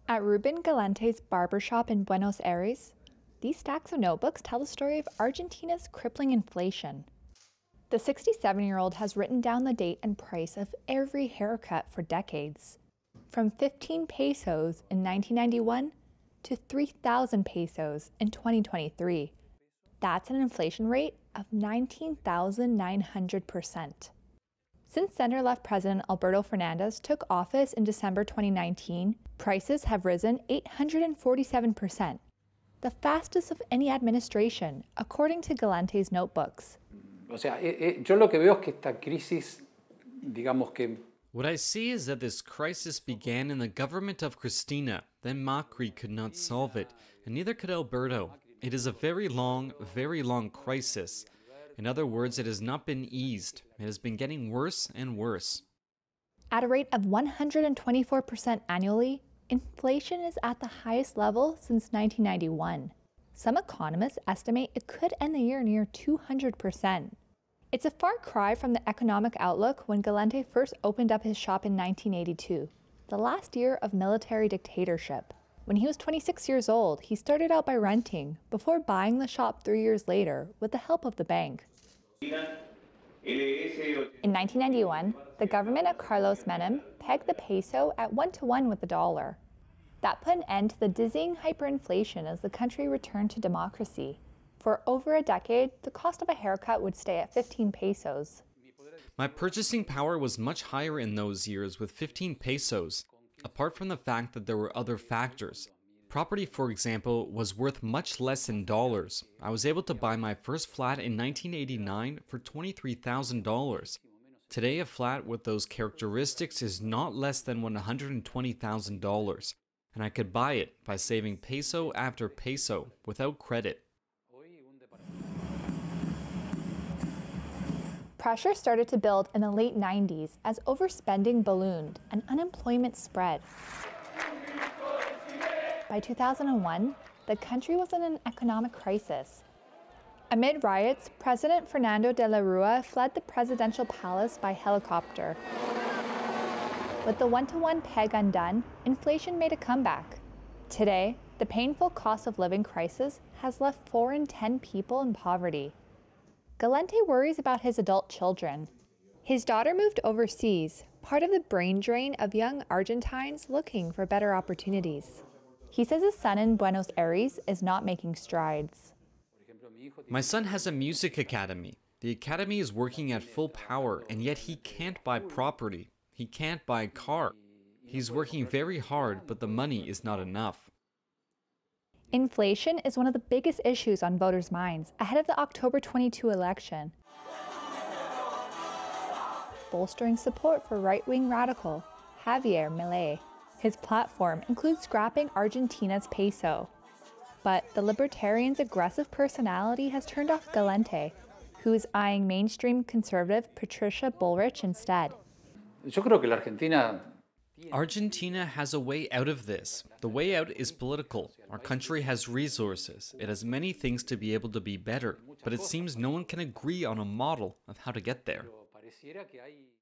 At Ruben Galante's barbershop in Buenos Aires, these stacks of notebooks tell the story of Argentina's crippling inflation. The 67-year-old has written down the date and price of every haircut for decades, from 15 pesos in 1991 to 3,000 pesos in 2023. That's an inflation rate of 19,900%. Since center-left President Alberto Fernandez took office in December 2019, prices have risen 847%, the fastest of any administration, according to Galante's notebooks. Yo lo que veo es que esta crisis, digamos que What I see is that this crisis began in the government of Cristina. Then Macri could not solve it, and neither could Alberto. It is a very long crisis. In other words, it has not been eased. It has been getting worse and worse. At a rate of 124% annually, inflation is at the highest level since 1991. Some economists estimate it could end the year near 200%. It's a far cry from the economic outlook when Galante first opened up his shop in 1982, the last year of military dictatorship. When he was 26 years old, he started out by renting, before buying the shop 3 years later with the help of the bank. In 1991, the government of Carlos Menem pegged the peso at 1-to-1 with the dollar. That put an end to the dizzying hyperinflation as the country returned to democracy. For over a decade, the cost of a haircut would stay at 15 pesos. My purchasing power was much higher in those years with 15 pesos, apart from the fact that there were other factors. Property, for example, was worth much less in dollars. I was able to buy my first flat in 1989 for $23,000. Today, a flat with those characteristics is not less than $120,000, and I could buy it by saving peso after peso without credit. Pressure started to build in the late 90s as overspending ballooned and unemployment spread. By 2001, the country was in an economic crisis. Amid riots, President Fernando de la Rua fled the presidential palace by helicopter. With the 1-to-1 peg undone, inflation made a comeback. Today, the painful cost of living crisis has left 4 in 10 people in poverty. Galante worries about his adult children. His daughter moved overseas, part of the brain drain of young Argentines looking for better opportunities. He says his son in Buenos Aires is not making strides. My son has a music academy. The academy is working at full power, and yet he can't buy property. He can't buy a car. He's working very hard, but the money is not enough. Inflation is one of the biggest issues on voters' minds ahead of the October 22 election. Bolstering support for right-wing radical Javier Milei. His platform includes scrapping Argentina's peso. But the libertarian's aggressive personality has turned off Galante, who is eyeing mainstream conservative Patricia Bullrich instead. yo creo que la Argentina has a way out of this. The way out is political. Our country has resources. It has many things to be able to be better, but it seems no one can agree on a model of how to get there.